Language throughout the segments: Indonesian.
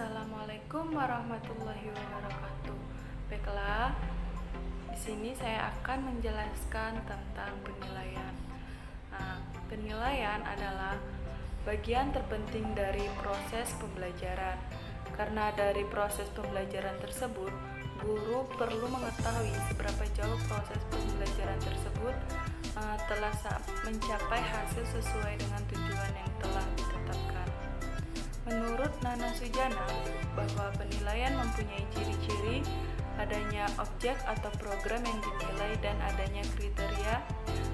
Assalamualaikum warahmatullahi wabarakatuh. Baiklah, di sini saya akan menjelaskan tentang penilaian. Penilaian adalah bagian terpenting dari proses pembelajaran. Karena dari proses pembelajaran tersebut, guru perlu mengetahui seberapa jauh proses pembelajaran tersebut telah mencapai hasil sesuai dengan tujuan yang telah ditetapkan. Menurut Nana Sujana, bahwa penilaian mempunyai ciri-ciri adanya objek atau program yang dinilai dan adanya kriteria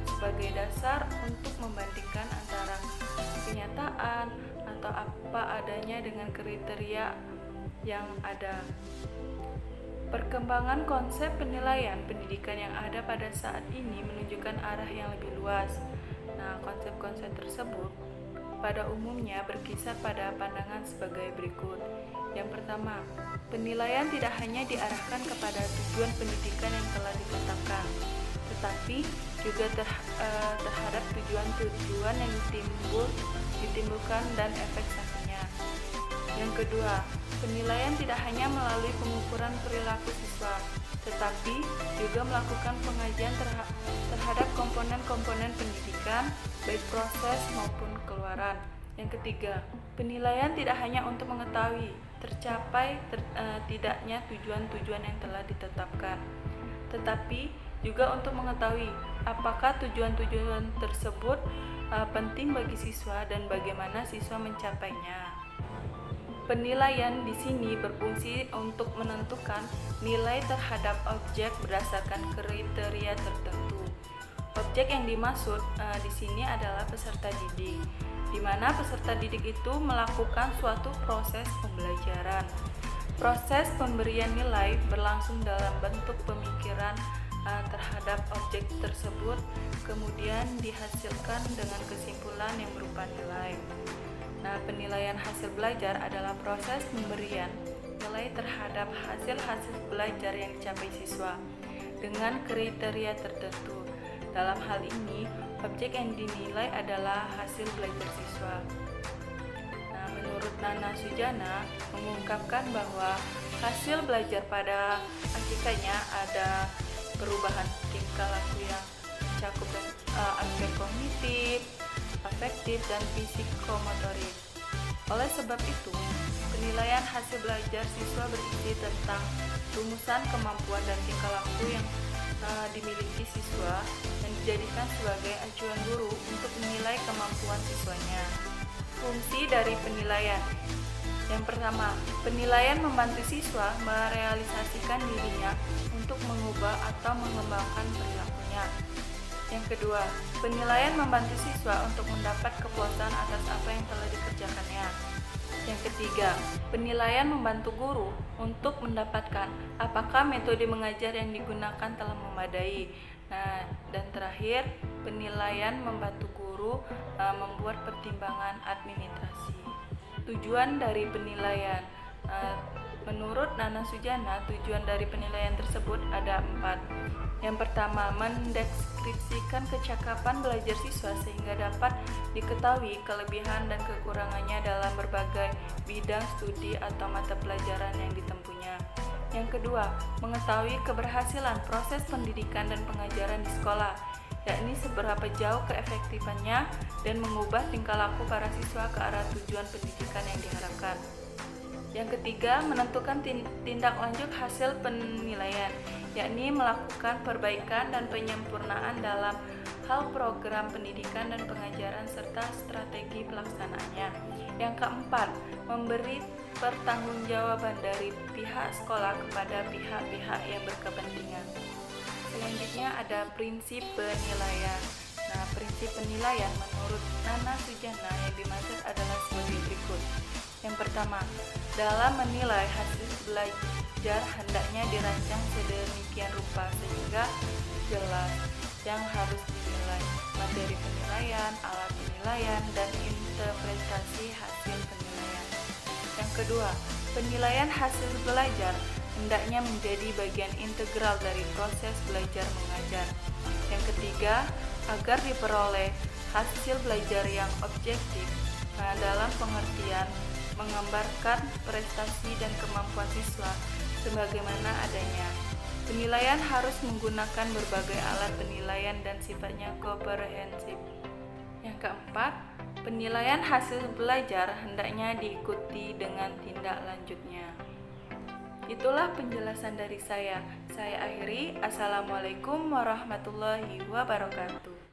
sebagai dasar untuk membandingkan antara kenyataan atau apa adanya dengan kriteria yang ada. Perkembangan konsep penilaian pendidikan yang ada pada saat ini menunjukkan arah yang lebih luas. Konsep-konsep tersebut pada umumnya berkisar pada pandangan sebagai berikut. Yang pertama, penilaian tidak hanya diarahkan kepada tujuan pendidikan yang telah ditetapkan, tetapi juga terhadap tujuan-tujuan yang ditimbulkan dan efek sampingnya. Yang kedua, penilaian tidak hanya melalui pengukuran perilaku siswa, tetapi juga melakukan pengajian terhadap komponen-komponen pendidikan, baik proses maupun keluaran. Yang ketiga, penilaian tidak hanya untuk mengetahui tercapai tidaknya tujuan-tujuan yang telah ditetapkan, tetapi juga untuk mengetahui apakah tujuan-tujuan tersebut penting bagi siswa dan bagaimana siswa mencapainya. Penilaian di sini berfungsi untuk menentukan nilai terhadap objek berdasarkan kriteria tertentu. Objek yang dimaksud di sini adalah peserta didik, di mana peserta didik itu melakukan suatu proses pembelajaran. Proses pemberian nilai berlangsung dalam bentuk pemikiran terhadap objek tersebut, kemudian dihasilkan dengan kesimpulan yang berupa nilai. Penilaian hasil belajar adalah proses pemberian nilai terhadap hasil-hasil belajar yang dicapai siswa dengan kriteria tertentu. Dalam hal ini, objek yang dinilai adalah hasil belajar siswa. Menurut Nana Sujana mengungkapkan bahwa hasil belajar pada hakikatnya ada perubahan tingkah laku yang mencakup aspek kognitif, afektif, dan psikomotorik. Oleh sebab itu, penilaian hasil belajar siswa berisi tentang rumusan kemampuan dan tingkah laku yang dimiliki siswa dan dijadikan sebagai acuan guru untuk menilai kemampuan siswanya. Fungsi dari penilaian. Yang pertama, penilaian membantu siswa merealisasikan dirinya untuk mengubah atau mengembangkan perilakunya. Yang kedua, penilaian membantu siswa untuk mendapat kepuasan atas apa yang telah dikerjakannya. Yang ketiga, penilaian membantu guru untuk mendapatkan apakah metode mengajar yang digunakan telah memadai. Dan terakhir, penilaian membantu guru membuat pertimbangan administrasi. Tujuan dari penilaian. Menurut Nana Sujana, tujuan dari penilaian tersebut ada 4. Yang pertama, mendeskripsikan kecakapan belajar siswa sehingga dapat diketahui kelebihan dan kekurangannya dalam berbagai bidang studi atau mata pelajaran yang ditempuhnya. Yang kedua, mengetahui keberhasilan proses pendidikan dan pengajaran di sekolah, yakni seberapa jauh keefektifannya dan mengubah tingkah laku para siswa ke arah tujuan pendidikan yang diharapkan. Yang ketiga, menentukan tindak lanjut hasil penilaian, yakni melakukan perbaikan dan penyempurnaan dalam hal program pendidikan dan pengajaran serta strategi pelaksanaannya. Yang keempat, memberi pertanggungjawaban dari pihak sekolah kepada pihak-pihak yang berkepentingan. Selanjutnya ada prinsip penilaian. Prinsip penilaian menurut Nana Sujana yang dimaksud adalah sebagai berikut. Yang pertama, dalam menilai hasil belajar hendaknya dirancang sedemikian rupa sehingga jelas yang harus dinilai, materi penilaian, alat penilaian, dan interpretasi hasil penilaian. Yang kedua, penilaian hasil belajar hendaknya menjadi bagian integral dari proses belajar mengajar. Yang ketiga, agar diperoleh hasil belajar yang objektif dalam pengertian menggambarkan prestasi dan kemampuan siswa sebagaimana adanya. Penilaian harus menggunakan berbagai alat penilaian dan sifatnya komprehensif. Yang keempat, penilaian hasil belajar hendaknya diikuti dengan tindak lanjutnya. Itulah penjelasan dari saya. Saya akhiri. Assalamualaikum warahmatullahi wabarakatuh.